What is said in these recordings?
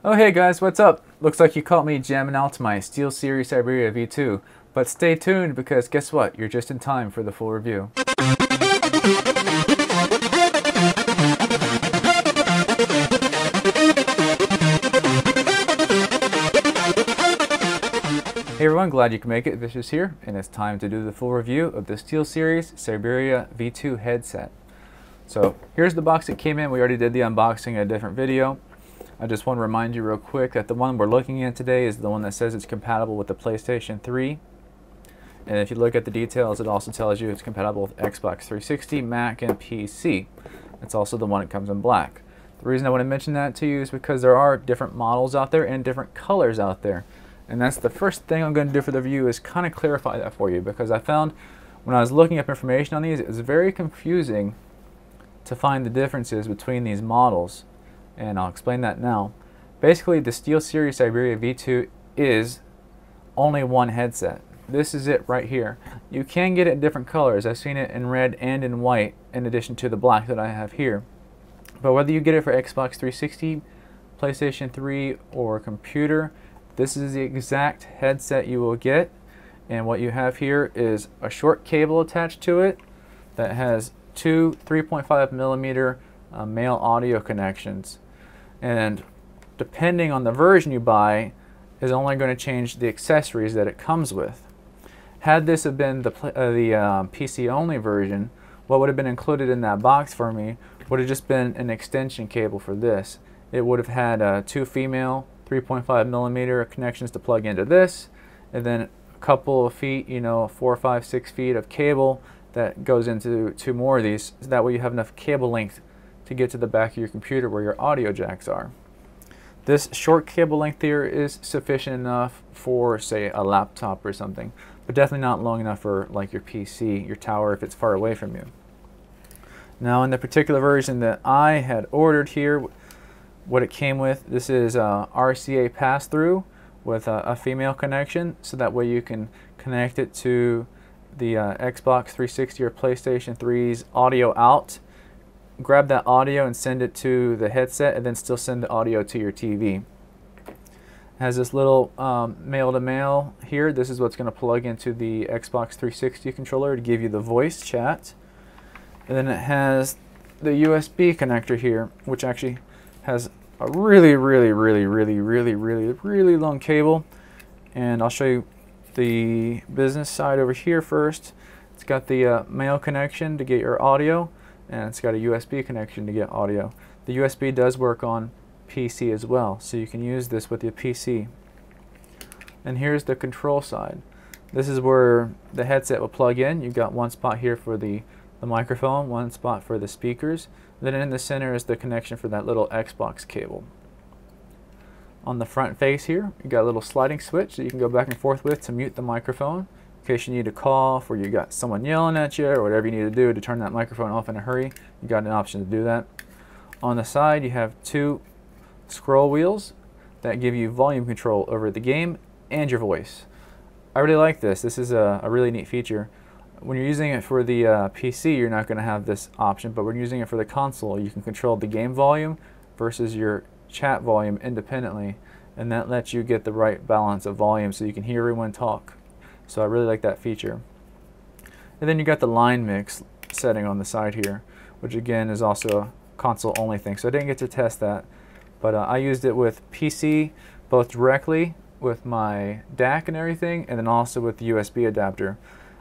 Oh hey guys, what's up? Looks like you caught me jamming out to my SteelSeries Siberia V2, but stay tuned because guess what? You're just in time for the full review. Hey everyone, glad you can make it. Vicious here, and it's time to do the full review of the SteelSeries Siberia V2 headset. So here's the box it came in. We already did the unboxing in a different video. I just want to remind you real quick that the one we're looking at today is the one that says it's compatible with the PlayStation 3. And if you look at the details, it also tells you it's compatible with Xbox 360, Mac, and PC. It's also the one that comes in black. The reason I want to mention that to you is because there are different models out there and different colors out there. And that's the first thing I'm going to do for the review, is kind of clarify that for you, because I found when I was looking up information on these, it was very confusing to find the differences between these models. And I'll explain that now. Basically, the SteelSeries Siberia V2 is only one headset. This is it right here. You can get it in different colors. I've seen it in red and in white, in addition to the black that I have here. But whether you get it for Xbox 360, PlayStation 3, or computer, this is the exact headset you will get. And what you have here is a short cable attached to it that has two 3.5mm male audio connections. And depending on the version you buy is only going to change the accessories that it comes with. Had this have been the PC only version, what would have been included in that box for me would have just been an extension cable for this. It would have had two female 3.5mm connections to plug into this, and then a couple of feet, 4, 5, 6 feet of cable that goes into two more of these, so that way you have enough cable length to get to the back of your computer where your audio jacks are. This short cable length here is sufficient enough for, say, a laptop or something, but definitely not long enough for like your PC, your tower, if it's far away from you. Now, in the particular version that I had ordered here, what it came with, this is RCA pass-through with a female connection, so that way you can connect it to the Xbox 360 or PlayStation 3's audio out, grab that audio and send it to the headset, and then still send the audio to your TV. It has this little male-to-male here. This is what's going to plug into the Xbox 360 controller to give you the voice chat. And then it has the USB connector here, which actually has a really long cable. And I'll show you the business side over here first. It's got the male connection to get your audio, and it's got a USB connection to get audio. The USB does work on PC as well, so you can use this with your PC. And here's the control side. This is where the headset will plug in. You've got one spot here for the microphone, one spot for the speakers. Then in the center is the connection for that little Xbox cable. On the front face here, you got a little sliding switch that you can go back and forth with to mute the microphone in case you need to cough, or you got someone yelling at you, or whatever you need to do to turn that microphone off in a hurry. You got an option to do that. On the side, you have two scroll wheels that give you volume control over the game and your voice. I really like this. This is a really neat feature. When you're using it for the PC, you're not going to have this option, but when you're using it for the console, you can control the game volume versus your chat volume independently, and that lets you get the right balance of volume so you can hear everyone talk. So I really like that feature. And then you got the line mix setting on the side here, which again is also a console only thing, so I didn't get to test that, but I used it with PC both directly with my DAC and everything, and then also with the USB adapter.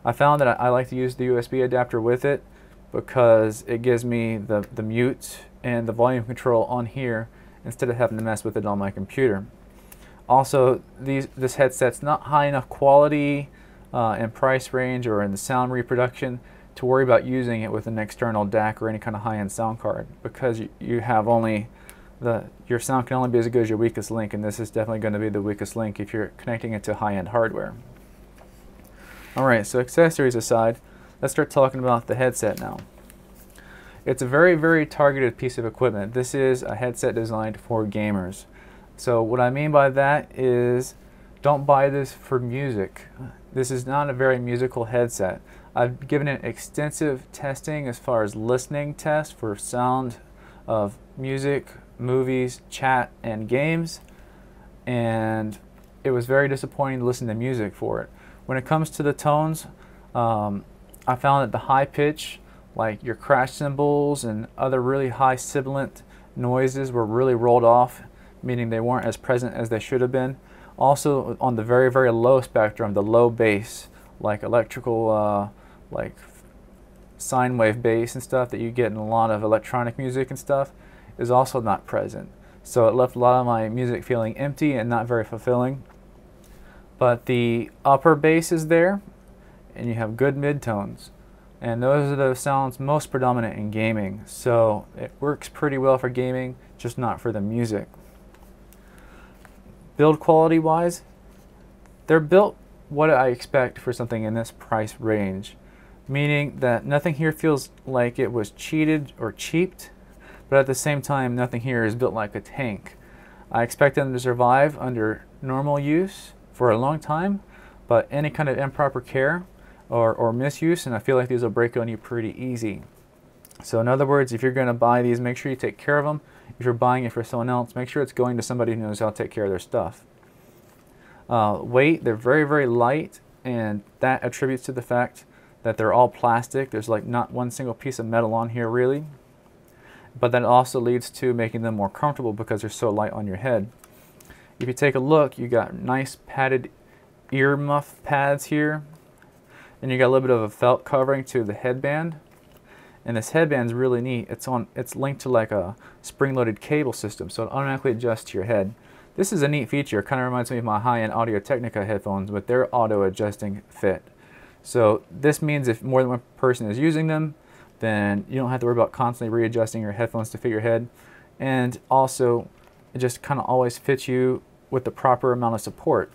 I found that I like to use the USB adapter with it because it gives me the mute and the volume control on here instead of having to mess with it on my computer. Also, this headset's not high enough quality in price range or in the sound reproduction to worry about using it with an external DAC or any kind of high-end sound card, because you have only your sound can only be as good as your weakest link, and this is definitely going to be the weakest link if you're connecting it to high-end hardware. Alright, so accessories aside, let's start talking about the headset now. It's a very targeted piece of equipment. This is a headset designed for gamers. So what I mean by that is, don't buy this for music. This is not a very musical headset. I've given it extensive testing as far as listening tests for sound of music movies, chat, and games, and it was very disappointing to listen to music for it. When it comes to the tones, I found that the high pitch, like your crash cymbals and other really high sibilant noises, were really rolled off, meaning they weren't as present as they should have been. Also, on the very, very low spectrum, the low bass, like electrical, like sine wave bass and stuff that you get in a lot of electronic music and stuff, is also not present. So it left a lot of my music feeling empty and not very fulfilling. But the upper bass is there, and you have good midtones. And those are the sounds most predominant in gaming. So it works pretty well for gaming, just not for the music. Build quality wise, they're built what I expect for something in this price range. Meaning that nothing here feels like it was cheated or cheaped, but at the same time nothing here is built like a tank. I expect them to survive under normal use for a long time, but any kind of improper care or misuse, and I feel like these will break on you pretty easy. So in other words, if you're going to buy these, make sure you take care of them. If you're buying it for someone else, make sure it's going to somebody who knows how to take care of their stuff. Weight, they're very, very light, and that attributes to the fact that they're all plastic. There's like not one single piece of metal on here really. But that also leads to making them more comfortable because they're so light on your head. If you take a look, you got nice padded ear muff pads here, and you got a little bit of a felt covering to the headband. And this headband's really neat. It's linked to like a spring-loaded cable system, so it automatically adjusts to your head. This is a neat feature. It kind of reminds me of my high-end Audio-Technica headphones with their auto-adjusting fit. So this means if more than one person is using them, then you don't have to worry about constantly readjusting your headphones to fit your head. And also, it just kind of always fits you with the proper amount of support.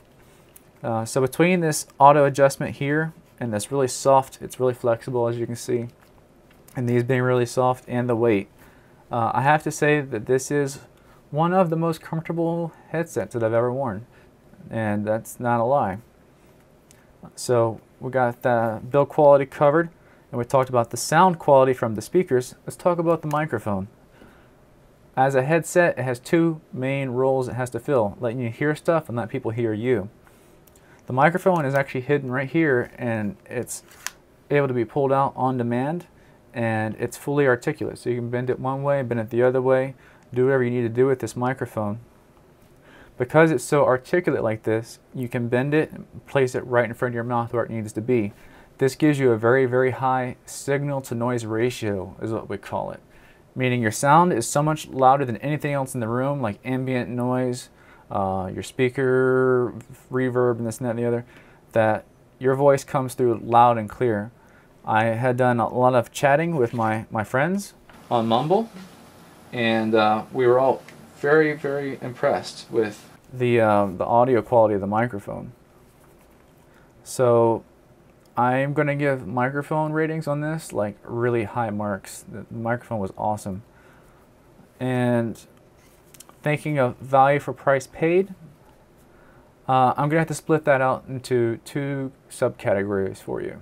So between this auto adjustment here and this really soft, it's really flexible as you can see, and these being really soft, and the weight, I have to say that this is one of the most comfortable headsets that I've ever worn, and that's not a lie. So we got the build quality covered, and we talked about the sound quality from the speakers. Let's talk about the microphone. As a headset, it has two main roles it has to fill: letting you hear stuff and let people hear you. The microphone is actually hidden right here, and it's able to be pulled out on demand, and it's fully articulate, so you can bend it one way, bend it the other way, do whatever you need to do with this microphone. Because it's so articulate like this, you can bend it and place it right in front of your mouth where it needs to be. This gives you a very, very high signal to noise ratio, is what we call it. Meaning your sound is so much louder than anything else in the room, like ambient noise, your speaker, reverb, and this and that and the other, that your voice comes through loud and clear. I had done a lot of chatting with my friends on Mumble, and we were all very, very impressed with the audio quality of the microphone. So I'm going to give microphone ratings on this like really high marks. The microphone was awesome. And thinking of value for price paid, I'm going to have to split that out into two subcategories for you.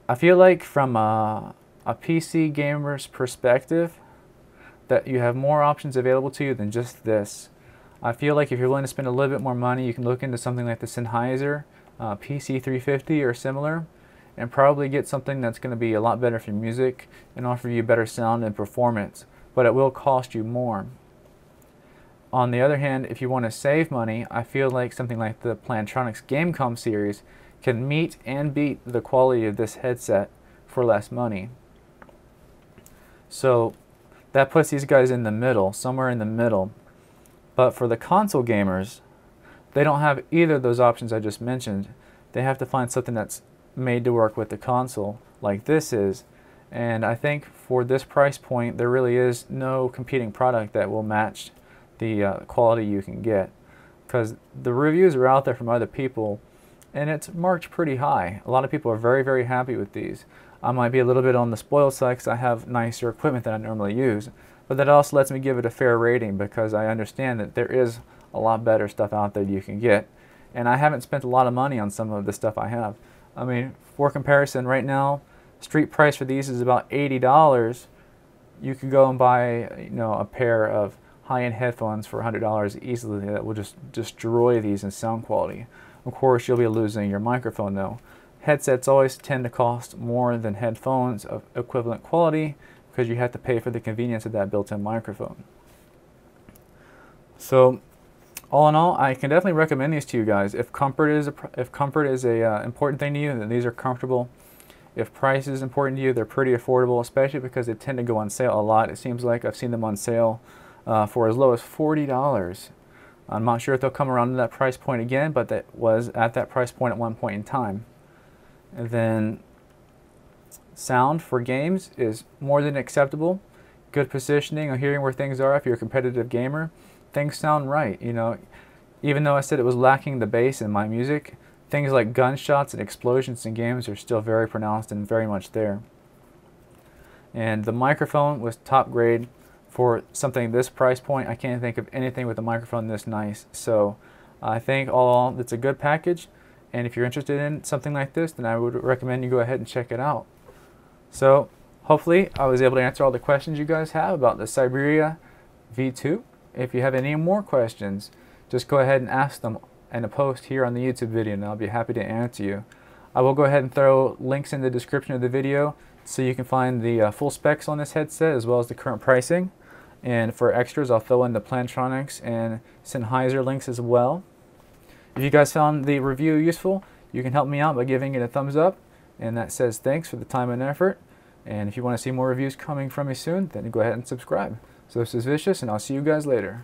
I feel like from a PC gamer's perspective, that you have more options available to you than just this. I feel like if you're willing to spend a little bit more money, you can look into something like the Sennheiser PC 350 or similar, and probably get something that's going to be a lot better for music and offer you better sound and performance, but it will cost you more. On the other hand, if you want to save money, I feel like something like the Plantronics Gamecom series can meet and beat the quality of this headset for less money. So that puts these guys in the middle, somewhere in the middle. But for the console gamers, they don't have either of those options I just mentioned. They have to find something that's made to work with the console, like this is. And I think for this price point, there really is no competing product that will match the quality you can get. Because the reviews are out there from other people, and it's marked pretty high. A lot of people are very, very happy with these. I might be a little bit on the spoiled side because I have nicer equipment than I normally use, but that also lets me give it a fair rating because I understand that there is a lot better stuff out there you can get, and I haven't spent a lot of money on some of the stuff I have. I mean, for comparison, right now, street price for these is about $80, you could go and buy, you know, a pair of high-end headphones for $100 easily that will just destroy these in sound quality. Of course, you'll be losing your microphone though. Headsets always tend to cost more than headphones of equivalent quality because you have to pay for the convenience of that built-in microphone. So, all in all, I can definitely recommend these to you guys. If comfort is a important thing to you, then these are comfortable. If price is important to you, they're pretty affordable, especially because they tend to go on sale a lot. It seems like I've seen them on sale for as low as $40. I'm not sure if they'll come around to that price point again, but that was at that price point at one point in time. And then sound for games is more than acceptable. Good positioning or hearing where things are if you're a competitive gamer. Things sound right, you know. Even though I said it was lacking the bass in my music, things like gunshots and explosions in games are still very pronounced and very much there. And the microphone was top grade for something this price point. I can't think of anything with a microphone this nice. So I think all it's a good package. And if you're interested in something like this, then I would recommend you go ahead and check it out. So hopefully I was able to answer all the questions you guys have about the Siberia V2. If you have any more questions, just go ahead and ask them in a post here on the YouTube video, and I'll be happy to answer you. I will go ahead and throw links in the description of the video so you can find the full specs on this headset as well as the current pricing. And for extras, I'll throw in the Plantronics and Sennheiser links as well. If you guys found the review useful, you can help me out by giving it a thumbs up, and that says thanks for the time and effort. And if you want to see more reviews coming from me soon, then go ahead and subscribe. So this is Vicious, and I'll see you guys later.